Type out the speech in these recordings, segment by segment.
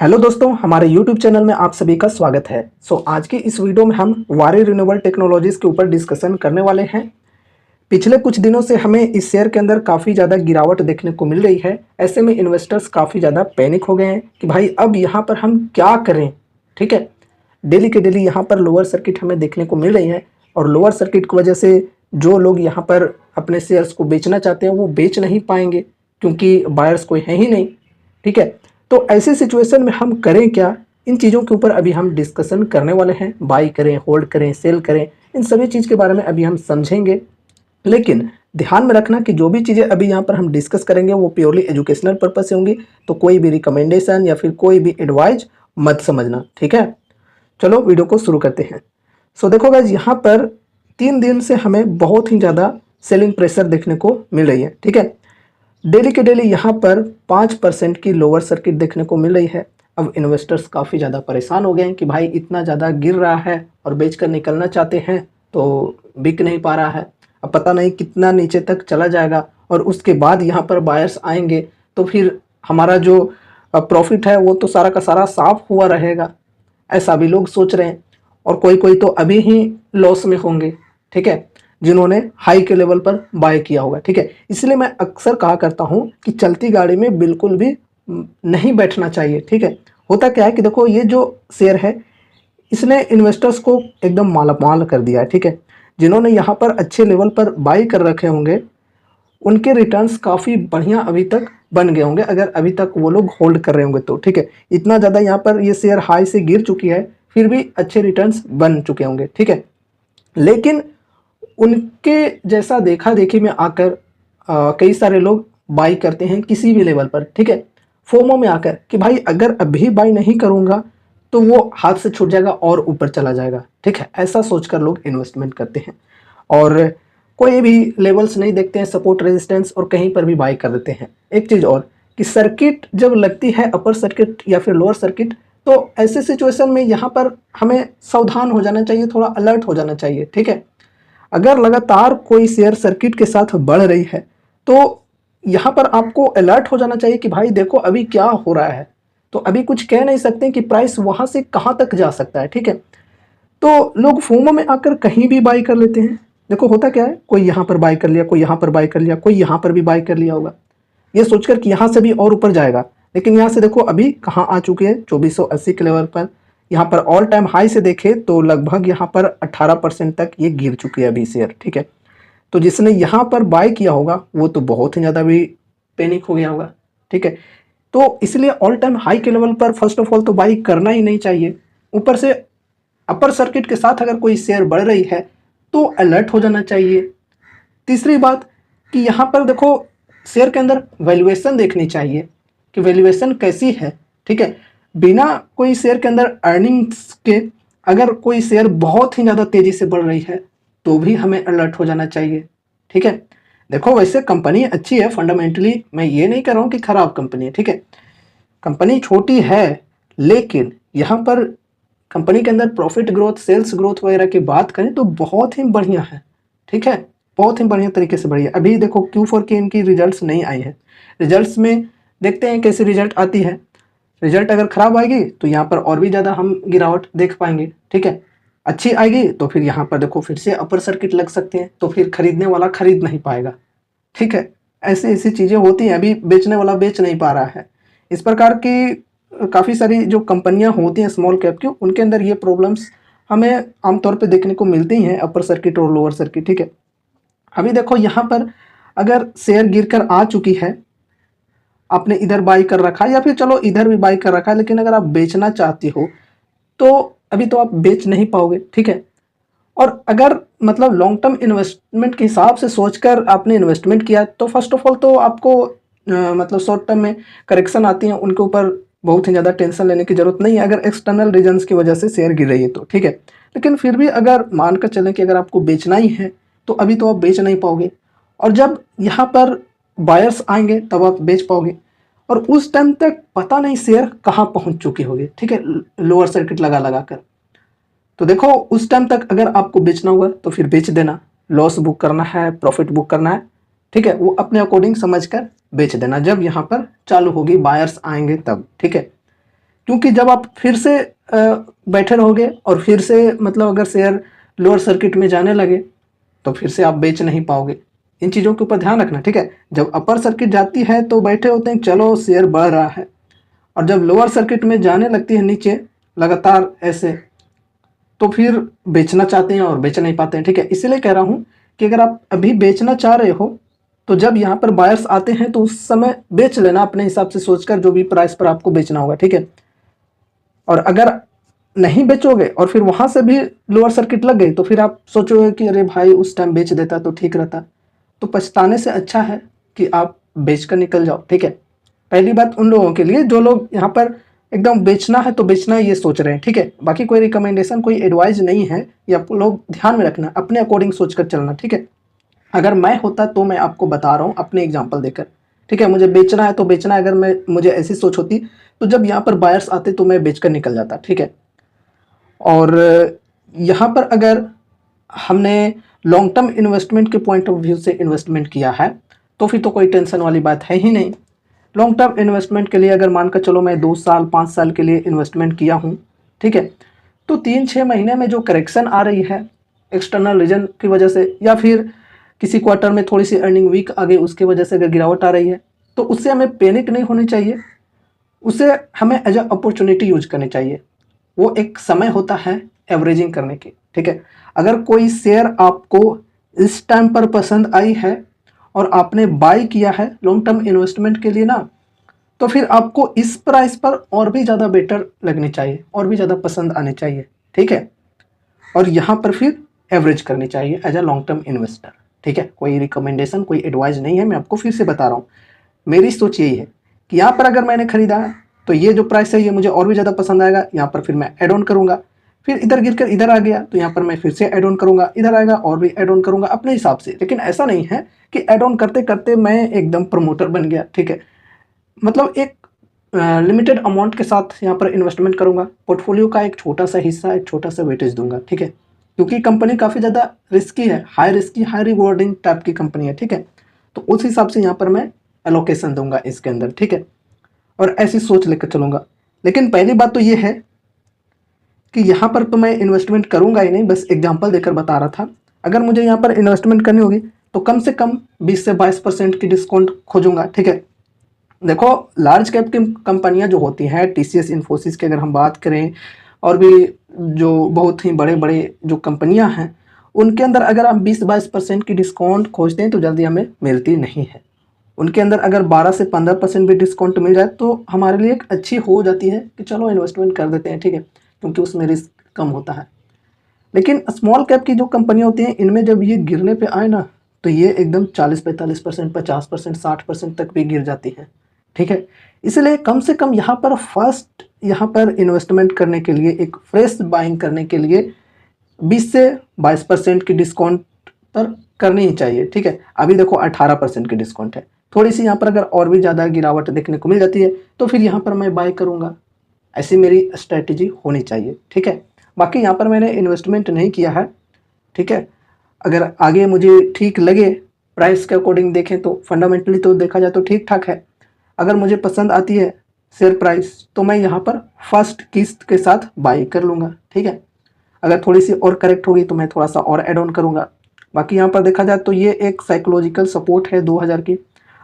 Hello दोस्तों, हमारे YouTube channel में आप सभी का स्वागत है। आज की इस वीडियो में हम वारी रिन्यूएबल टेक्नोलॉजीज के ऊपर डिस्कशन करने वाले हैं। पिछले कुछ दिनों से हमें इस शेयर के अंदर काफ़ी ज़्यादा गिरावट देखने को मिल रही है। ऐसे में इन्वेस्टर्स काफ़ी ज़्यादा पैनिक हो गए हैं कि भाई अब यहाँ पर हम क्या करें। ठीक है, डेली के डेली यहाँ पर लोअर सर्किट हमें देखने को मिल रही है और लोअर सर्किट की वजह से जो लोग यहाँ पर अपने शेयर्स को बेचना चाहते हैं वो बेच नहीं पाएंगे क्योंकि बायर्स कोई है ही नहीं। ठीक है, तो ऐसी सिचुएशन में हम करें क्या, इन चीज़ों के ऊपर अभी हम डिस्कशन करने वाले हैं। बाई करें, होल्ड करें, सेल करें, इन सभी चीज़ के बारे में अभी हम समझेंगे। लेकिन ध्यान में रखना कि जो भी चीज़ें अभी यहाँ पर हम डिस्कस करेंगे वो प्योरली एजुकेशनल पर्पस से होंगी, तो कोई भी रिकमेंडेशन या फिर कोई भी एडवाइज मत समझना। ठीक है, चलो वीडियो को शुरू करते हैं। देखो गाइस, यहाँ पर 3 दिन से हमें बहुत ही ज़्यादा सेलिंग प्रेशर देखने को मिल रही है। ठीक है, डेली के डेली यहाँ पर 5% की लोअर सर्किट देखने को मिल रही है। अब इन्वेस्टर्स काफ़ी ज़्यादा परेशान हो गए हैं कि भाई इतना ज़्यादा गिर रहा है और बेचकर निकलना चाहते हैं तो बिक नहीं पा रहा है। अब पता नहीं कितना नीचे तक चला जाएगा और उसके बाद यहाँ पर बायर्स आएंगे तो फिर हमारा जो प्रॉफिट है वो तो सारा का सारा साफ हुआ रहेगा, ऐसा भी लोग सोच रहे हैं। और कोई कोई तो अभी ही लॉस में होंगे, ठीक है, जिन्होंने हाई के लेवल पर बाय किया होगा। ठीक है, इसलिए मैं अक्सर कहा करता हूं कि चलती गाड़ी में बिल्कुल भी नहीं बैठना चाहिए। ठीक है, होता क्या है कि देखो ये जो शेयर है इसने इन्वेस्टर्स को एकदम मालामाल कर दिया है। ठीक है, जिन्होंने यहाँ पर अच्छे लेवल पर बाई कर रखे होंगे उनके रिटर्न्स काफ़ी बढ़िया अभी तक बन गए होंगे, अगर अभी तक वो लोग होल्ड कर रहे होंगे तो। ठीक है, इतना ज़्यादा यहाँ पर ये शेयर हाई से गिर चुकी है फिर भी अच्छे रिटर्न्स बन चुके होंगे। ठीक है, लेकिन उनके जैसा देखा देखी में आकर कई सारे लोग बाई करते हैं किसी भी लेवल पर। ठीक है, फोमो में आकर कि भाई अगर अभी बाई नहीं करूंगा तो वो हाथ से छूट जाएगा और ऊपर चला जाएगा। ठीक है, ऐसा सोचकर लोग इन्वेस्टमेंट करते हैं और कोई भी लेवल्स नहीं देखते हैं, सपोर्ट रेजिस्टेंस, और कहीं पर भी बाई कर देते हैं। एक चीज़ और कि सर्किट जब लगती है अपर सर्किट या फिर लोअर सर्किट, तो ऐसे सिचुएशन में यहाँ पर हमें सावधान हो जाना चाहिए, थोड़ा अलर्ट हो जाना चाहिए। ठीक है, अगर लगातार कोई शेयर सर्किट के साथ बढ़ रही है तो यहाँ पर आपको अलर्ट हो जाना चाहिए कि भाई देखो अभी क्या हो रहा है। तो अभी कुछ कह नहीं सकते कि प्राइस वहाँ से कहाँ तक जा सकता है। ठीक है, तो लोग फोमो में आकर कहीं भी बाई कर लेते हैं। देखो होता क्या है, कोई यहाँ पर बाई कर लिया, कोई यहाँ पर बाई कर लिया, कोई यहाँ पर भी बाई कर लिया होगा, ये सोचकर कि यहाँ से भी और ऊपर जाएगा। लेकिन यहाँ से देखो अभी कहाँ आ चुके हैं, 2480 के लेवल पर। यहाँ पर ऑल टाइम हाई से देखे तो लगभग यहाँ पर 18% तक ये गिर चुकी है अभी शेयर। ठीक है, तो जिसने यहाँ पर बाय किया होगा वो तो बहुत ही ज़्यादा भी पैनिक हो गया होगा। ठीक है, तो इसलिए ऑल टाइम हाई के लेवल पर फर्स्ट ऑफ ऑल तो बाई करना ही नहीं चाहिए। ऊपर से अपर सर्किट के साथ अगर कोई शेयर बढ़ रही है तो अलर्ट हो जाना चाहिए। तीसरी बात कि यहाँ पर देखो शेयर के अंदर वैल्यूएशन देखनी चाहिए कि वैल्यूएशन कैसी है। ठीक है, बिना कोई शेयर के अंदर अर्निंग्स के अगर कोई शेयर बहुत ही ज़्यादा तेज़ी से बढ़ रही है तो भी हमें अलर्ट हो जाना चाहिए। ठीक है, देखो वैसे कंपनी अच्छी है फंडामेंटली, मैं ये नहीं कह रहा हूँ कि खराब कंपनी है। ठीक है, कंपनी छोटी है लेकिन यहाँ पर कंपनी के अंदर प्रॉफिट ग्रोथ, सेल्स ग्रोथ वगैरह की बात करें तो बहुत ही बढ़िया है। ठीक है, बहुत ही बढ़िया तरीके से बढ़िया। अभी देखो Q4 की इनकी रिजल्ट्स नहीं आई है, रिजल्ट्स में देखते हैं कैसी रिजल्ट आती है। रिजल्ट अगर खराब आएगी तो यहाँ पर और भी ज़्यादा हम गिरावट देख पाएंगे। ठीक है, अच्छी आएगी तो फिर यहाँ पर देखो फिर से अपर सर्किट लग सकते हैं, तो फिर खरीदने वाला खरीद नहीं पाएगा। ठीक है, ऐसी ऐसी चीज़ें होती हैं, अभी बेचने वाला बेच नहीं पा रहा है। इस प्रकार की काफ़ी सारी जो कंपनियां होती हैं स्मॉल कैप की, उनके अंदर ये प्रॉब्लम्स हमें आमतौर पे देखने को मिलती हैं, अपर सर्किट और लोअर सर्किट। ठीक है, अभी देखो यहाँ पर अगर शेयर गिरकर आ चुकी है, आपने इधर बाई कर रखा है या फिर चलो इधर भी बाई कर रखा है, लेकिन अगर आप बेचना चाहते हो तो अभी तो आप बेच नहीं पाओगे। ठीक है, और अगर मतलब लॉन्ग टर्म इन्वेस्टमेंट के हिसाब से सोचकर आपने इन्वेस्टमेंट किया तो फर्स्ट ऑफ ऑल तो आपको मतलब शॉर्ट टर्म में करेक्शन आती हैं उनके ऊपर बहुत ही ज़्यादा टेंशन लेने की ज़रूरत नहीं है, अगर एक्सटर्नल रीजन्स की वजह से शेयर गिर रही है तो। ठीक है, लेकिन फिर भी अगर मानकर चलें कि अगर आपको बेचना ही है तो अभी तो आप बेच नहीं पाओगे, और जब यहाँ पर बायर्स आएंगे तब आप बेच पाओगे, और उस टाइम तक पता नहीं शेयर कहाँ पहुँच चुकी होगी। ठीक है, लोअर सर्किट लगा लगा कर। तो देखो उस टाइम तक अगर आपको बेचना हुआ तो फिर बेच देना, लॉस बुक करना है, प्रॉफिट बुक करना है, ठीक है, वो अपने अकॉर्डिंग समझकर बेच देना जब यहाँ पर चालू होगी, बायर्स आएंगे तब। ठीक है, क्योंकि जब आप फिर से बैठे रहोगे और फिर से मतलब अगर शेयर लोअर सर्किट में जाने लगे तो फिर से आप बेच नहीं पाओगे। इन चीज़ों के ऊपर ध्यान रखना, ठीक है। जब अपर सर्किट जाती है तो बैठे होते हैं चलो शेयर बढ़ रहा है, और जब लोअर सर्किट में जाने लगती है नीचे लगातार ऐसे, तो फिर बेचना चाहते हैं और बेच नहीं पाते हैं, ठीक है। इसीलिए कह रहा हूँ कि अगर आप अभी बेचना चाह रहे हो तो जब यहाँ पर बायर्स आते हैं तो उस समय बेच लेना अपने हिसाब से सोचकर, जो भी प्राइस पर आपको बेचना होगा, ठीक है। और अगर नहीं बेचोगे और फिर वहां से भी लोअर सर्किट लग गई तो फिर आप सोचोगे कि अरे भाई उस टाइम बेच देता तो ठीक रहता। तो पछताने से अच्छा है कि आप बेच कर निकल जाओ, ठीक है। पहली बात उन लोगों के लिए जो लोग यहाँ पर एकदम बेचना है तो बेचना ये सोच रहे हैं, ठीक है। बाकी कोई रिकमेंडेशन, कोई एडवाइस नहीं है, ये आप लोग ध्यान में रखना, अपने अकॉर्डिंग सोचकर चलना, ठीक है। अगर मैं होता तो मैं आपको बता रहा हूँ अपने एग्जाम्पल देकर, ठीक है। मुझे बेचना है तो बेचना है, अगर मैं मुझे ऐसी सोच होती तो जब यहाँ पर बायर्स आते तो मैं बेचकर निकल जाता, ठीक है। और यहाँ पर अगर हमने लॉन्ग टर्म इन्वेस्टमेंट के पॉइंट ऑफ व्यू से इन्वेस्टमेंट किया है तो फिर तो कोई टेंशन वाली बात है ही नहीं। लॉन्ग टर्म इन्वेस्टमेंट के लिए अगर मानकर चलो मैं 2 साल 5 साल के लिए इन्वेस्टमेंट किया हूँ, ठीक है, तो 3-6 महीने में जो करेक्शन आ रही है एक्सटर्नल रीजन की वजह से, या फिर किसी क्वार्टर में थोड़ी सी अर्निंग वीक आ गई उसकी वजह से अगर गिरावट आ रही है, तो उससे हमें पैनिक नहीं होनी चाहिए, उसे हमें एज अ अपॉर्चुनिटी यूज करनी चाहिए। वो एक समय होता है एवरेजिंग करने की, ठीक है। अगर कोई शेयर आपको इस टाइम पर पसंद आई है और आपने बाय किया है लॉन्ग टर्म इन्वेस्टमेंट के लिए ना, तो फिर आपको इस प्राइस पर और भी ज़्यादा बेटर लगनी चाहिए, और भी ज़्यादा पसंद आनी चाहिए, ठीक है। और यहाँ पर फिर एवरेज करनी चाहिए as a long term investor, ठीक है। कोई रिकमेंडेशन, कोई एडवाइस नहीं है, मैं आपको फिर से बता रहा हूँ। मेरी सोच यही है कि यहाँ पर अगर मैंने खरीदा तो ये जो प्राइस है ये मुझे और भी ज़्यादा पसंद आएगा, यहाँ पर फिर मैं एड ऑन करूँगा, फिर इधर गिरकर इधर आ गया तो यहाँ पर मैं फिर से ऐड ऑन करूँगा, इधर आएगा और भी ऐड ऑन करूँगा अपने हिसाब से। लेकिन ऐसा नहीं है कि ऐड ऑन करते करते मैं एकदम प्रमोटर बन गया, ठीक है। मतलब एक लिमिटेड अमाउंट के साथ यहाँ पर इन्वेस्टमेंट करूँगा, पोर्टफोलियो का एक छोटा सा हिस्सा, एक छोटा सा वेटेज दूंगा, ठीक है। क्योंकि कंपनी काफ़ी ज़्यादा रिस्की है, high risky high rewarding type की कंपनी है, ठीक है। तो उस हिसाब से यहाँ पर मैं एलोकेशन दूंगा इसके अंदर, ठीक है। और ऐसी सोच लेकर चलूँगा। लेकिन पहली बात तो ये है कि यहाँ पर तो मैं इन्वेस्टमेंट करूँगा ही नहीं, बस एग्जांपल देकर बता रहा था। अगर मुझे यहाँ पर इन्वेस्टमेंट करनी होगी तो कम से कम 20 से 22% की डिस्काउंट खोजूंगा, ठीक है। देखो लार्ज कैप की कंपनियां जो होती हैं, टीसीएस, इन्फोसिस की अगर हम बात करें, और भी जो बहुत ही बड़े बड़े जो कंपनियां हैं, उनके अंदर अगर हम 20-22% की डिस्काउंट खोजते हैं तो जल्दी हमें मिलती नहीं है। उनके अंदर अगर 12 से 15% भी डिस्काउंट मिल जाए तो हमारे लिए एक अच्छी हो जाती है कि चलो इन्वेस्टमेंट कर देते हैं, ठीक है, क्योंकि उसमें रिस्क कम होता है। लेकिन स्मॉल कैप की जो कंपनियां होती हैं, इनमें जब ये गिरने पे आए ना तो ये एकदम 40-45%, 50%, 60% तक भी गिर जाती हैं, ठीक है। इसलिए कम से कम यहाँ पर फर्स्ट, यहाँ पर इन्वेस्टमेंट करने के लिए, एक फ्रेश बाइंग करने के लिए 20 से 22% की डिस्काउंट पर करनी ही चाहिए, ठीक है। अभी देखो 18% की डिस्काउंट है, थोड़ी सी यहाँ पर अगर और भी ज़्यादा गिरावट देखने को मिल जाती है तो फिर यहाँ पर मैं बाय करूँगा। ऐसी मेरी स्ट्रैटेजी होनी चाहिए, ठीक है। बाकी यहाँ पर मैंने इन्वेस्टमेंट नहीं किया है, ठीक है। अगर आगे मुझे ठीक लगे, प्राइस के अकॉर्डिंग देखें तो फंडामेंटली तो देखा जाए तो ठीक ठाक है। अगर मुझे पसंद आती है शेयर प्राइस तो मैं यहाँ पर फर्स्ट किस्त के साथ बाई कर लूँगा, ठीक है। अगर थोड़ी सी और करेक्ट होगी तो मैं थोड़ा सा और ऐड ऑन करूँगा। बाकी यहाँ पर देखा जाए तो ये एक साइकोलॉजिकल सपोर्ट है 2000 की।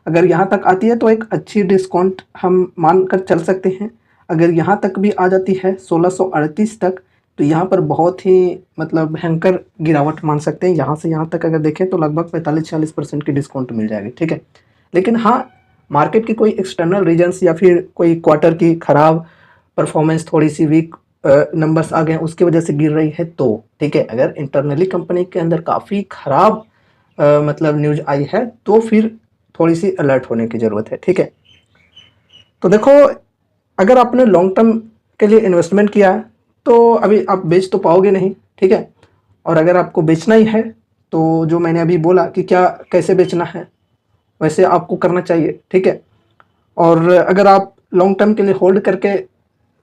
अगर यहाँ तक आती है तो एक अच्छी डिस्काउंट हम मान कर चल सकते हैं। अगर यहाँ तक भी आ जाती है 1638 तक तो यहाँ पर बहुत ही मतलब भयंकर गिरावट मान सकते हैं। यहाँ से यहाँ तक अगर देखें तो लगभग 45-46% की डिस्काउंट मिल जाएगी, ठीक है। लेकिन हाँ, मार्केट की कोई एक्सटर्नल रीजन्स या फिर कोई क्वार्टर की ख़राब परफॉर्मेंस, थोड़ी सी वीक नंबर्स आ गए उसकी वजह से गिर रही है तो ठीक है। अगर इंटरनली कंपनी के अंदर काफ़ी ख़राब मतलब न्यूज आई है तो फिर थोड़ी सी अलर्ट होने की ज़रूरत है, ठीक है। तो देखो, अगर आपने लॉन्ग टर्म के लिए इन्वेस्टमेंट किया है तो अभी आप बेच तो पाओगे नहीं, ठीक है। और अगर आपको बेचना ही है तो जो मैंने अभी बोला कि क्या कैसे बेचना है वैसे आपको करना चाहिए, ठीक है। और अगर आप लॉन्ग टर्म के लिए होल्ड करके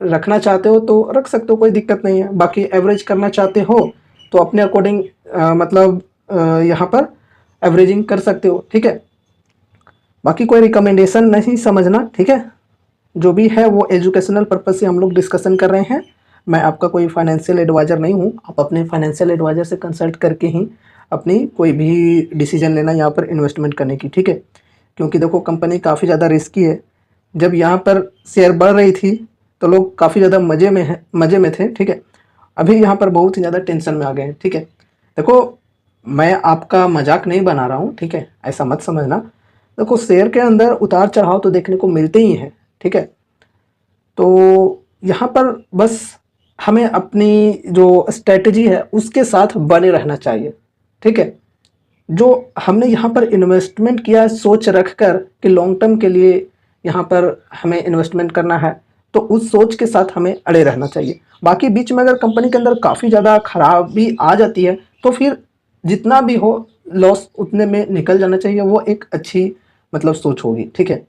रखना चाहते हो तो रख सकते हो, कोई दिक्कत नहीं है। बाकी एवरेज करना चाहते हो तो अपने अकॉर्डिंग मतलब यहाँ पर एवरेजिंग कर सकते हो, ठीक है। बाकी कोई रिकमेंडेशन नहीं समझना, ठीक है। जो भी है वो एजुकेशनल पर्पज़ से हम लोग डिस्कशन कर रहे हैं। मैं आपका कोई फाइनेंशियल एडवाइज़र नहीं हूँ। आप अपने फाइनेंशियल एडवाइज़र से कंसल्ट करके ही अपनी कोई भी डिसीजन लेना यहाँ पर इन्वेस्टमेंट करने की, ठीक है। क्योंकि देखो कंपनी काफ़ी ज़्यादा रिस्की है। जब यहाँ पर शेयर बढ़ रही थी तो लोग काफ़ी ज़्यादा मज़े में थे, ठीक है। अभी यहाँ पर बहुत ही ज़्यादा टेंशन में आ गए हैं, ठीक है। देखो मैं आपका मजाक नहीं बना रहा हूँ, ठीक है, ऐसा मत समझना। देखो शेयर के अंदर उतार चढ़ाव तो देखने को मिलते ही हैं, ठीक है। तो यहाँ पर बस हमें अपनी जो स्ट्रेटजी है उसके साथ बने रहना चाहिए, ठीक है। जो हमने यहाँ पर इन्वेस्टमेंट किया है सोच रख कर कि लॉन्ग टर्म के लिए यहाँ पर हमें इन्वेस्टमेंट करना है, तो उस सोच के साथ हमें अड़े रहना चाहिए। बाकी बीच में अगर कंपनी के अंदर काफ़ी ज़्यादा खराबी आ जाती है तो फिर जितना भी हो लॉस उतने में निकल जाना चाहिए, वो एक अच्छी मतलब सोच होगी, ठीक है।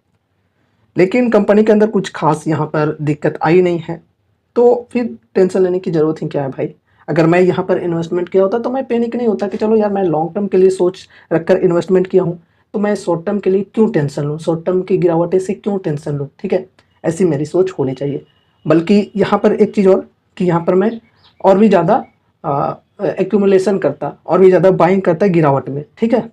लेकिन कंपनी के अंदर कुछ खास यहाँ पर दिक्कत आई नहीं है, तो फिर टेंशन लेने की ज़रूरत ही क्या है भाई। अगर मैं यहाँ पर इन्वेस्टमेंट किया होता तो मैं पैनिक नहीं होता कि चलो यार मैं लॉन्ग टर्म के लिए सोच रखकर इन्वेस्टमेंट किया हूँ, तो मैं शॉर्ट टर्म के लिए क्यों टेंशन लूँ, शॉर्ट टर्म की गिरावटें से क्यों टेंशन लूँ, ठीक है। ऐसी मेरी सोच होनी चाहिए। बल्कि यहाँ पर एक चीज़ और कि यहाँ पर मैं और भी ज़्यादा एक्यूमुलेशन करता और भी ज़्यादा बाइंग करता गिरावट में, ठीक है।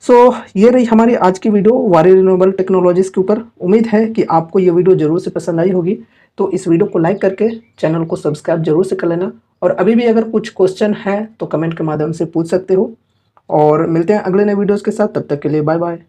सो ये रही हमारी आज की वीडियो वारी रिन्यूएबल टेक्नोलॉजीज़ के ऊपर। उम्मीद है कि आपको ये वीडियो ज़रूर से पसंद आई होगी। तो इस वीडियो को लाइक करके चैनल को सब्सक्राइब जरूर से कर लेना, और अभी भी अगर कुछ क्वेश्चन है तो कमेंट के माध्यम से पूछ सकते हो। और मिलते हैं अगले नए वीडियोज़ के साथ, तब तक के लिए बाय बाय।